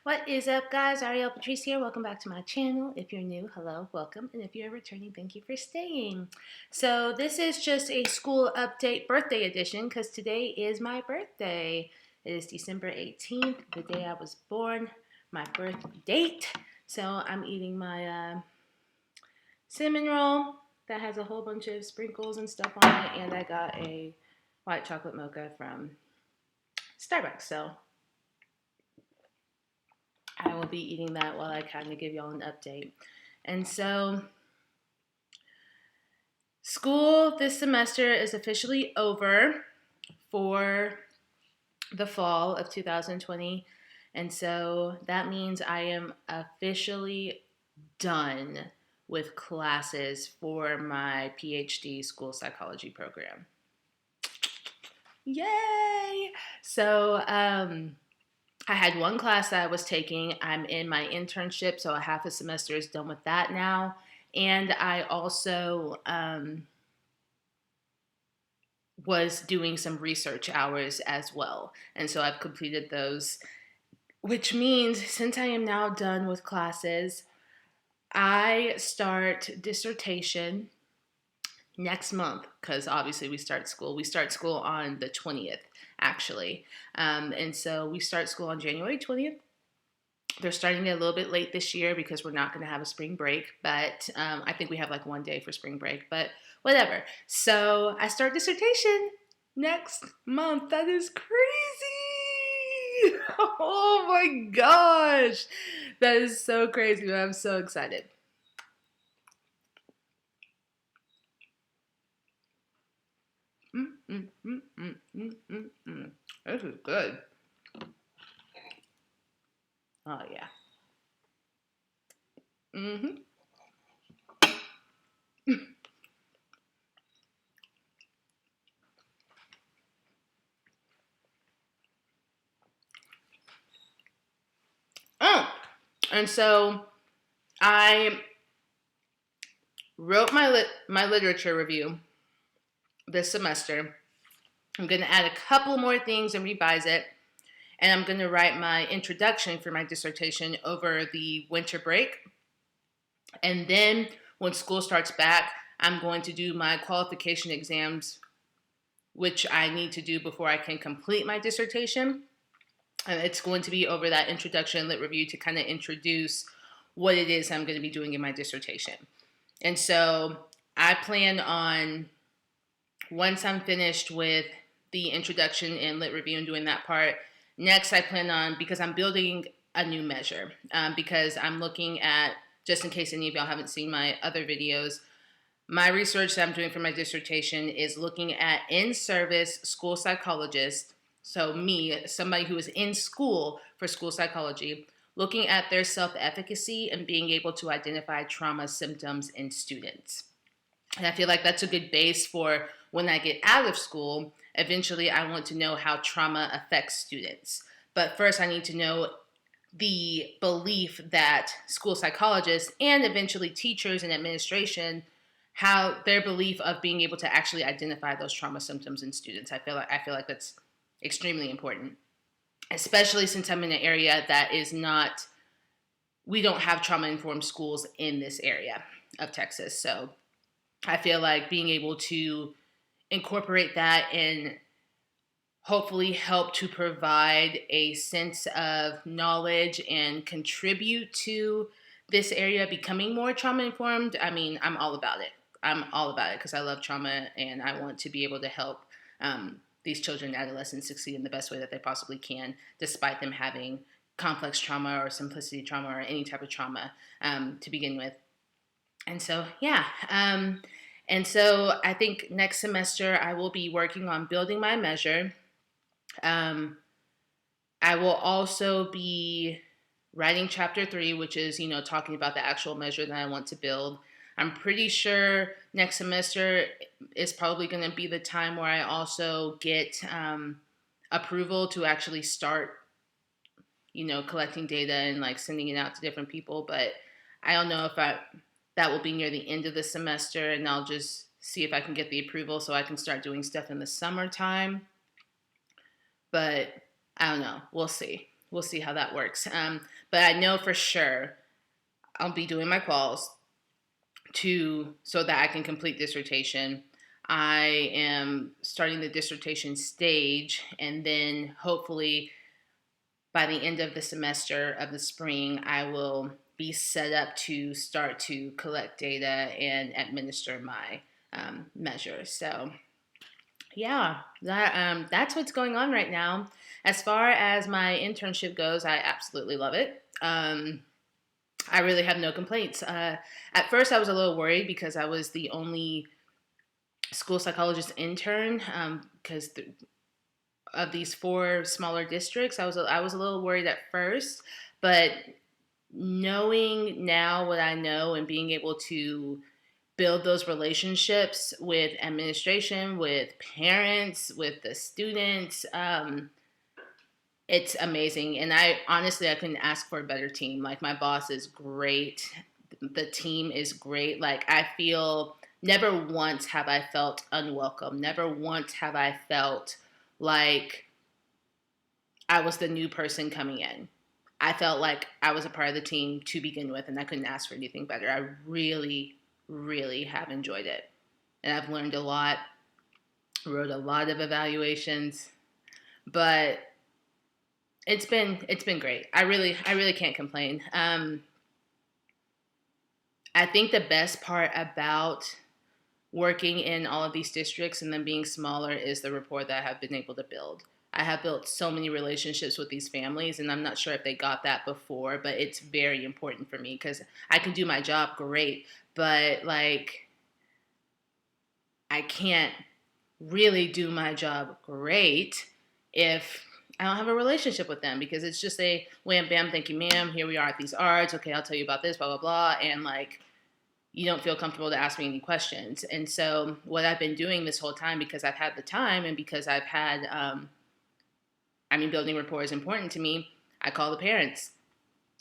What is up, guys? Ariel Patrice here. Welcome back to my channel. If you're new, hello, welcome. And if you're returning, thank you for staying. So this is just a school update birthday edition because today is my birthday. It is December 18th, the day I was born, my birth date. So I'm eating my cinnamon roll that has a whole bunch of sprinkles and stuff on it. And I got a white chocolate mocha from Starbucks. So I will be eating that while I kind of give y'all an update. And so, school this semester is officially over for the fall of 2020. And so that means I am officially done with classes for my PhD school psychology program. Yay! So, I had one class that I was taking. I'm in my internship, so a half a semester is done with that now. And I also was doing some research hours as well. And so I've completed those, which means since I am now done with classes, I start dissertation next month because obviously we start school. We start school on the 20th, actually. And so we start school on January 20th. They're starting it a little bit late this year because we're not going to have a spring break, but I think we have like one day for spring break, but whatever. So I start dissertation next month. That is crazy. Oh my gosh. That is so crazy, but I'm so excited. This is good. Oh yeah. Mm-hmm. Oh, and so I wrote my literature review this semester. I'm going to add a couple more things and revise it. And I'm going to write my introduction for my dissertation over the winter break. And then when school starts back, I'm going to do my qualification exams, which I need to do before I can complete my dissertation. And it's going to be over that introduction lit review to kind of introduce what it is I'm going to be doing in my dissertation. And so I plan on, once I'm finished with the introduction and lit review and doing that part, next I plan on, because I'm building a new measure, because I'm looking at, just in case any of y'all haven't seen my other videos, my research that I'm doing for my dissertation is looking at in-service school psychologists, so me, somebody who is in school for school psychology, looking at their self-efficacy and being able to identify trauma symptoms in students. And I feel like that's a good base for when I get out of school. Eventually, I want to know how trauma affects students. But first, I need to know the belief that school psychologists and eventually teachers and administration, how their belief of being able to actually identify those trauma symptoms in students. I feel like that's extremely important, especially since I'm in an area that is not, we don't have trauma-informed schools in this area of Texas. So I feel like being able to incorporate that and hopefully help to provide a sense of knowledge and contribute to this area becoming more trauma informed. I mean, I'm all about it. I'm all about it because I love trauma and I want to be able to help these children and adolescents succeed in the best way that they possibly can, despite them having complex trauma or simplicity trauma or any type of trauma to begin with. And so, yeah. And so I think next semester I will be working on building my measure. I will also be writing chapter 3, which is, talking about the actual measure that I want to build. I'm pretty sure next semester is probably going to be the time where I also get approval to actually start, collecting data and like sending it out to different people. But I don't know if that will be near the end of the semester, and I'll just see if I can get the approval so I can start doing stuff in the summertime. But I don't know. We'll see. we'll see how that works. But I know for sure I'll be doing my quals so that I can complete dissertation. I am starting the dissertation stage, and then hopefully by the end of the semester of the spring, I will be set up to start to collect data and administer my measures. So yeah, that's what's going on right now. As far as my internship goes, I absolutely love it. I really have no complaints. At first, I was a little worried because I was the only school psychologist intern because of these 4 smaller districts. I was a little worried at first, but knowing now what I know and being able to build those relationships with administration, with parents, with the students, it's amazing. And I honestly, I couldn't ask for a better team. Like, my boss is great. The team is great. Like, I feel never once have I felt unwelcome. Never once have I felt like I was the new person coming in. I felt like I was a part of the team to begin with, and I couldn't ask for anything better. I really, really have enjoyed it. And I've learned a lot, wrote a lot of evaluations, but it's been great. I really can't complain. I think the best part about working in all of these districts and them being smaller is the rapport that I have been able to build. I have built so many relationships with these families, and I'm not sure if they got that before, but it's very important for me because I can do my job great, but like, I can't really do my job great if I don't have a relationship with them, because it's just a wham, bam, thank you, ma'am. Here we are at these arts. Okay, I'll tell you about this, blah, blah, blah. And like, you don't feel comfortable to ask me any questions. And so what I've been doing this whole time, because I've had the time and because I've had, building rapport is important to me. I call the parents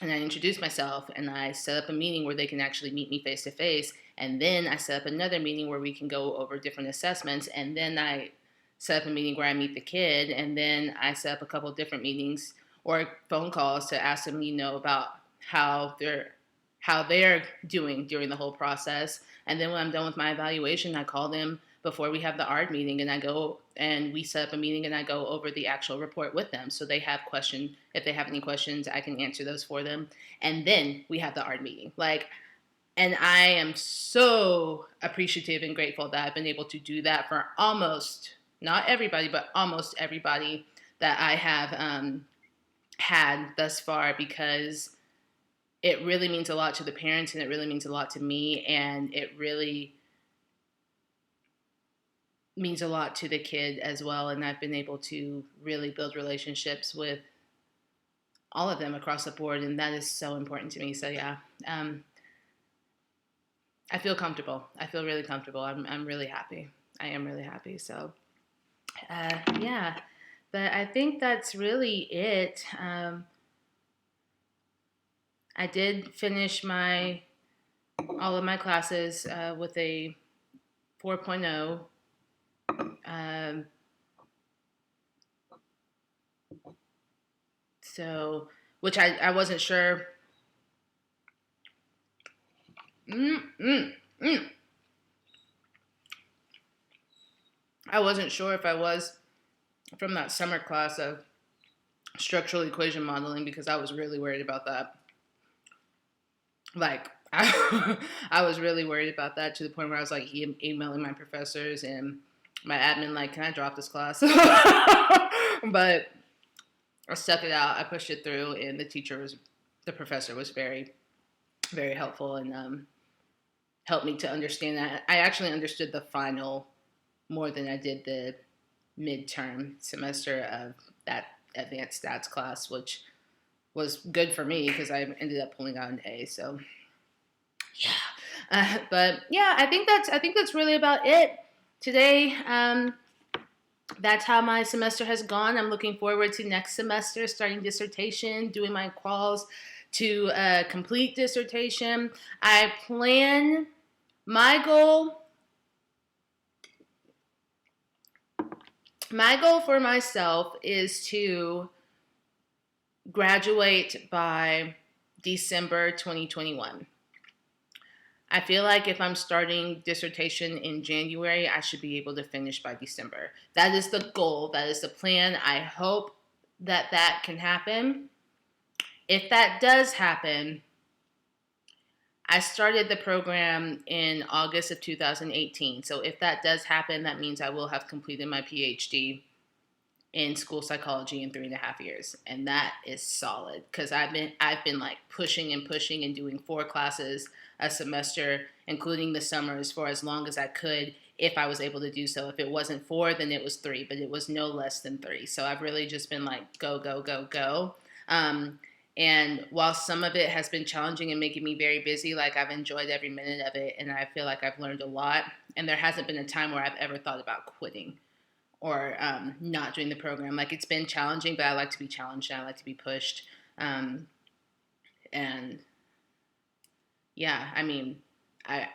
and I introduce myself and I set up a meeting where they can actually meet me face to face. And then I set up another meeting where we can go over different assessments. And then I set up a meeting where I meet the kid. And then I set up a couple different meetings or phone calls to ask them, about how they're doing during the whole process. And then when I'm done with my evaluation, I call them before we have the ARD meeting, and I go and we set up a meeting and I go over the actual report with them. So they have questions. If they have any questions, I can answer those for them. And then we have the ARD meeting. And I am so appreciative and grateful that I've been able to do that for almost, not everybody, but almost everybody that I have had thus far, because it really means a lot to the parents and it really means a lot to me, and it really means a lot to the kid as well. And I've been able to really build relationships with all of them across the board, and that is so important to me. So yeah, I feel comfortable. I feel really comfortable. I'm really happy. I am really happy. So yeah, but I think that's really it. I did finish all of my classes with a 4.0. So, which I wasn't sure. I wasn't sure if I was from that summer class of structural equation modeling, because I was really worried about that. Like, I was really worried about that to the point where I was like emailing my professors and my admin, like, can I drop this class? But I stuck it out. I pushed it through, and the professor was very, very helpful and helped me to understand that. I actually understood the final more than I did the midterm semester of that advanced stats class, which was good for me because I ended up pulling out an A. So yeah, but yeah, I think that's really about it today. That's how my semester has gone. I'm looking forward to next semester, starting dissertation, doing my quals to complete dissertation. My goal for myself is to graduate by December 2021. I feel like if I'm starting dissertation in January, I should be able to finish by December. That is the goal. That is the plan. I hope that that can happen. If that does happen, I started the program in August of 2018. So if that does happen, that means I will have completed my PhD in school psychology in 3.5 years, and that is solid because I've been like pushing and pushing and doing 4 classes a semester, including the summers, for as long as I could if I was able to do so. If it wasn't 4, then it was 3, but it was no less than 3. So I've really just been like go go go go. And while some of it has been challenging and making me very busy, like I've enjoyed every minute of it, and I feel like I've learned a lot. And there hasn't been a time where I've ever thought about quitting or not doing the program. Like it's been challenging, but I like to be challenged and I like to be pushed. And yeah, I mean, I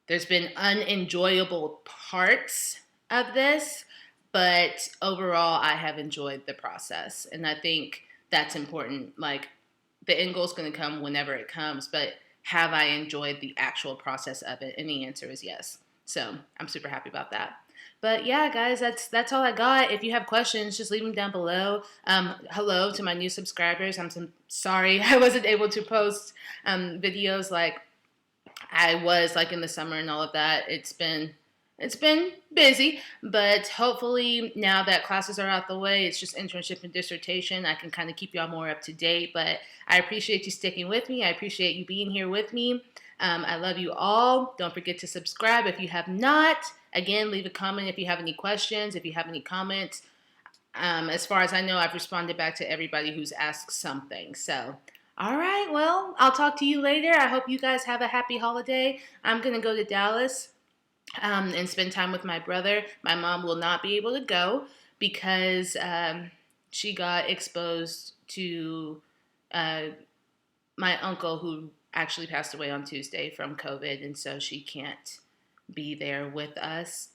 there's been unenjoyable parts of this, but overall, I have enjoyed the process, and I think that's important. Like the end goal is going to come whenever it comes, but have I enjoyed the actual process of it? And the answer is yes. So I'm super happy about that. But yeah, guys, that's all I got. If you have questions, just leave them down below. Hello to my new subscribers. Sorry I wasn't able to post videos like I was like in the summer and all of that. It's been busy, but hopefully now that classes are out the way, it's just internship and dissertation. I can kind of keep y'all more up to date, but I appreciate you sticking with me. I appreciate you being here with me. I love you all. Don't forget to subscribe if you have not. Again, leave a comment if you have any questions, if you have any comments. As far as I know, I've responded back to everybody who's asked something. So, all right, well, I'll talk to you later. I hope you guys have a happy holiday. I'm going to go to Dallas and spend time with my brother. My mom will not be able to go because she got exposed to my uncle who actually passed away on Tuesday from COVID, and so she can't be there with us.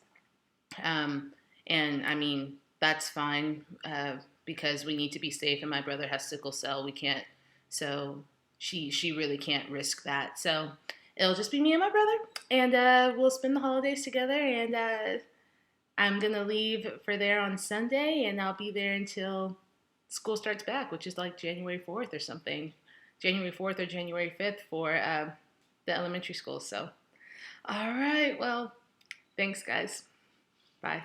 And I mean, that's fine because we need to be safe, and my brother has sickle cell. We can't, so she really can't risk that. So it'll just be me and my brother, and we'll spend the holidays together. And I'm gonna leave for there on Sunday, and I'll be there until school starts back, which is like January 4th or something, January 4th or January 5th for the elementary school. So, all right, well, thanks, guys. Bye.